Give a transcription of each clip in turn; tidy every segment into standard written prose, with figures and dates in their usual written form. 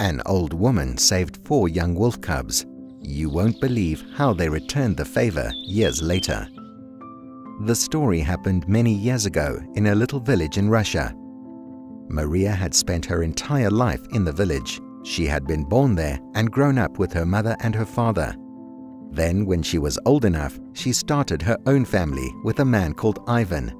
An old woman saved 4 young wolf cubs. You won't believe how they returned the favor years later. The story happened many years ago in a little village in Russia. Maria had spent her entire life in the village. She had been born there and grown up with her mother and her father. Then, when she was old enough, she started her own family with a man called Ivan.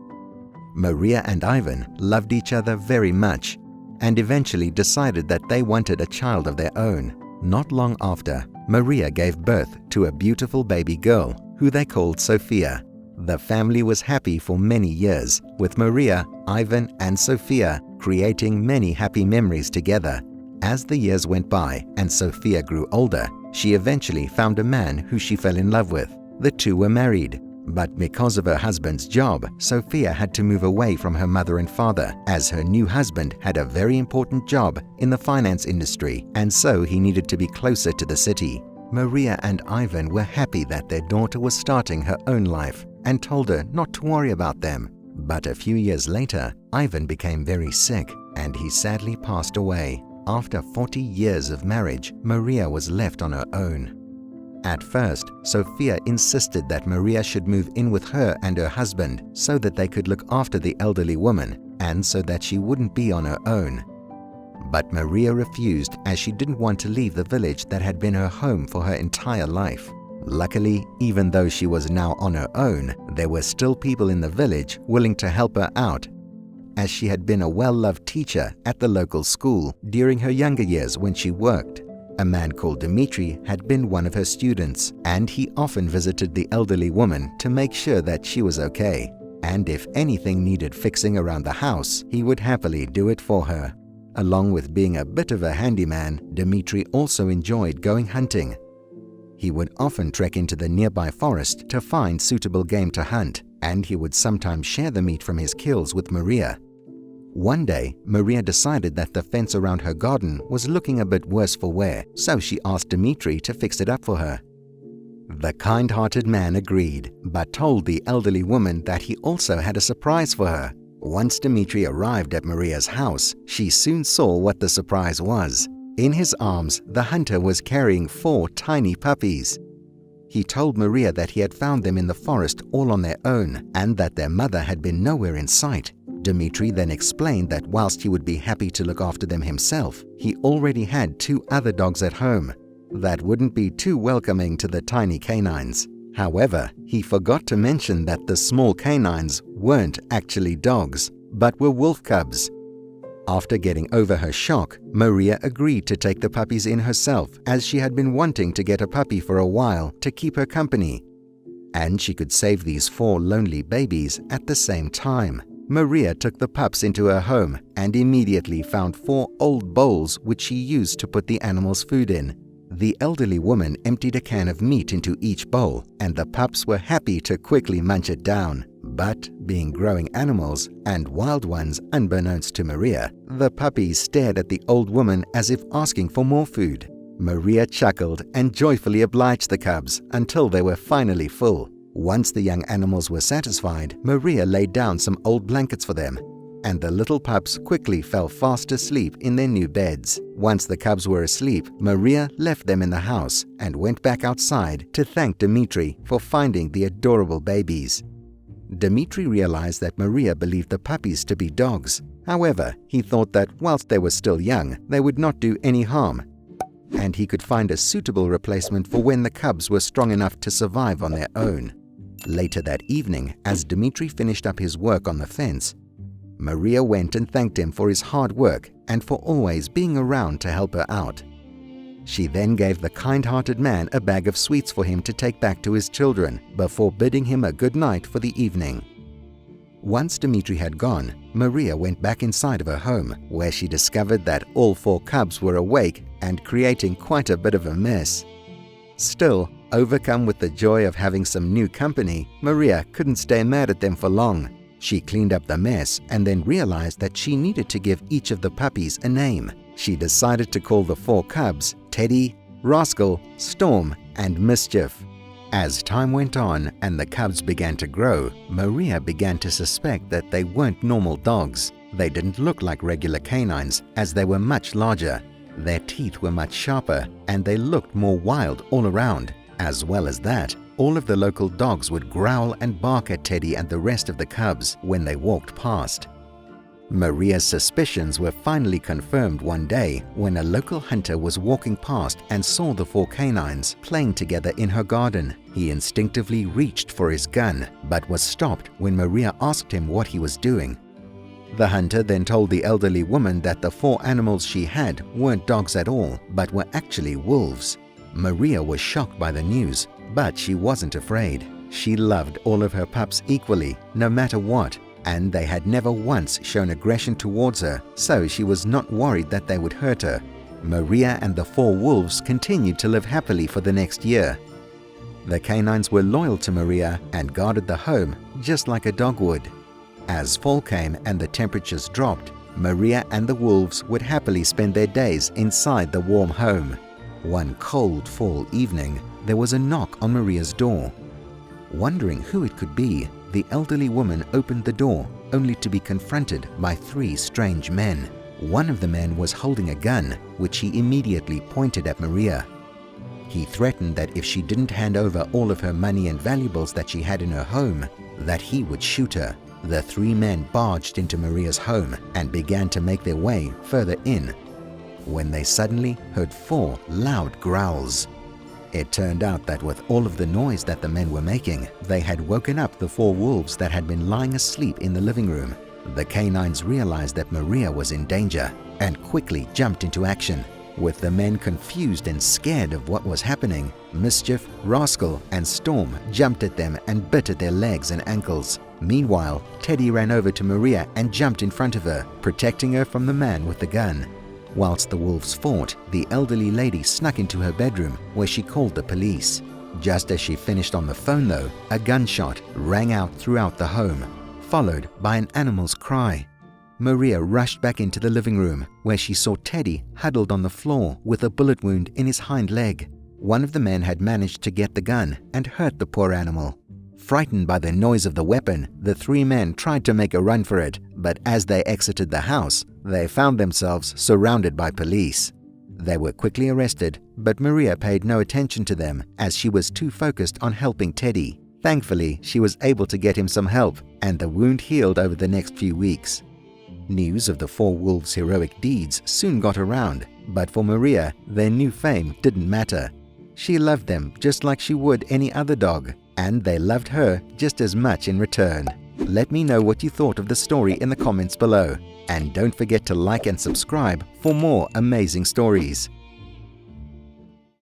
Maria and Ivan loved each other very much and eventually decided that they wanted a child of their own. Not long after, Maria gave birth to a beautiful baby girl who they called Sophia. The family was happy for many years, with Maria, Ivan, and Sophia creating many happy memories together. As the years went by and Sophia grew older, she eventually found a man who she fell in love with. The two were married, but because of her husband's job, Sophia had to move away from her mother and father, as her new husband had a very important job in the finance industry, and so he needed to be closer to the city. Maria and Ivan were happy that their daughter was starting her own life and told her not to worry about them. But a few years later, Ivan became very sick and he sadly passed away. After 40 years of marriage, Maria was left on her own. At first, Sophia insisted that Maria should move in with her and her husband so that they could look after the elderly woman and so that she wouldn't be on her own. But Maria refused, as she didn't want to leave the village that had been her home for her entire life. Luckily, even though she was now on her own, there were still people in the village willing to help her out, as she had been a well-loved teacher at the local school during her younger years when she worked. A man called Dmitri had been one of her students, and he often visited the elderly woman to make sure that she was okay. And if anything needed fixing around the house, he would happily do it for her. Along with being a bit of a handyman, Dmitri also enjoyed going hunting. He would often trek into the nearby forest to find suitable game to hunt, and he would sometimes share the meat from his kills with Maria. One day, Maria decided that the fence around her garden was looking a bit worse for wear, so she asked Dmitri to fix it up for her. The kind-hearted man agreed, but told the elderly woman that he also had a surprise for her. Once Dmitri arrived at Maria's house, she soon saw what the surprise was. In his arms, the hunter was carrying 4 tiny puppies. He told Maria that he had found them in the forest all on their own and that their mother had been nowhere in sight. Dmitri then explained that whilst he would be happy to look after them himself, he already had 2 other dogs at home that wouldn't be too welcoming to the tiny canines. However, he forgot to mention that the small canines weren't actually dogs, but were wolf cubs. After getting over her shock, Maria agreed to take the puppies in herself, as she had been wanting to get a puppy for a while to keep her company. And she could save these 4 lonely babies at the same time. Maria took the pups into her home and immediately found 4 old bowls which she used to put the animals' food in. The elderly woman emptied a can of meat into each bowl, and the pups were happy to quickly munch it down. But, being growing animals and wild ones unbeknownst to Maria, the puppies stared at the old woman as if asking for more food. Maria chuckled and joyfully obliged the cubs until they were finally full. Once the young animals were satisfied, Maria laid down some old blankets for them, and the little pups quickly fell fast asleep in their new beds. Once the cubs were asleep, Maria left them in the house and went back outside to thank Dmitri for finding the adorable babies. Dmitri realized that Maria believed the puppies to be dogs. However, he thought that whilst they were still young, they would not do any harm, and he could find a suitable replacement for when the cubs were strong enough to survive on their own. Later that evening, as Dmitri finished up his work on the fence, Maria went and thanked him for his hard work and for always being around to help her out. She then gave the kind-hearted man a bag of sweets for him to take back to his children before bidding him a good night for the evening. Once Dmitri had gone, Maria went back inside of her home, where she discovered that all 4 cubs were awake and creating quite a bit of a mess. Still, overcome with the joy of having some new company, Maria couldn't stay mad at them for long. She cleaned up the mess and then realized that she needed to give each of the puppies a name. She decided to call the 4 cubs Teddy, Rascal, Storm, and Mischief. As time went on and the cubs began to grow, Maria began to suspect that they weren't normal dogs. They didn't look like regular canines, as they were much larger. Their teeth were much sharper and they looked more wild all around. As well as that, all of the local dogs would growl and bark at Teddy and the rest of the cubs when they walked past. Maria's suspicions were finally confirmed one day when a local hunter was walking past and saw the 4 canines playing together in her garden. He instinctively reached for his gun, but was stopped when Maria asked him what he was doing. The hunter then told the elderly woman that the 4 animals she had weren't dogs at all, but were actually wolves. Maria was shocked by the news, but she wasn't afraid. She loved all of her pups equally, no matter what, and they had never once shown aggression towards her, so she was not worried that they would hurt her. Maria and the 4 wolves continued to live happily for the next year. The canines were loyal to Maria and guarded the home just like a dog would. As fall came and the temperatures dropped, Maria and the wolves would happily spend their days inside the warm home. One cold fall evening, there was a knock on Maria's door. Wondering who it could be, the elderly woman opened the door, only to be confronted by 3 strange men. One of the men was holding a gun, which he immediately pointed at Maria. He threatened that if she didn't hand over all of her money and valuables that she had in her home, that he would shoot her. The 3 men barged into Maria's home and began to make their way further in, when they suddenly heard 4 loud growls. It turned out that with all of the noise that the men were making, they had woken up the 4 wolves that had been lying asleep in the living room. The canines realized that Maria was in danger and quickly jumped into action. With the men confused and scared of what was happening, Mischief, Rascal, and Storm jumped at them and bit at their legs and ankles. Meanwhile, Teddy ran over to Maria and jumped in front of her, protecting her from the man with the gun. Whilst the wolves fought, the elderly lady snuck into her bedroom where she called the police. Just as she finished on the phone though, a gunshot rang out throughout the home, followed by an animal's cry. Maria rushed back into the living room where she saw Teddy huddled on the floor with a bullet wound in his hind leg. One of the men had managed to get the gun and hurt the poor animal. Frightened by the noise of the weapon, the 3 men tried to make a run for it, but as they exited the house, they found themselves surrounded by police. They were quickly arrested, but Maria paid no attention to them as she was too focused on helping Teddy. Thankfully, she was able to get him some help, and the wound healed over the next few weeks. News of the 4 wolves' heroic deeds soon got around, but for Maria, their new fame didn't matter. She loved them just like she would any other dog, and they loved her just as much in return. Let me know what you thought of the story in the comments below, and don't forget to like and subscribe for more amazing stories.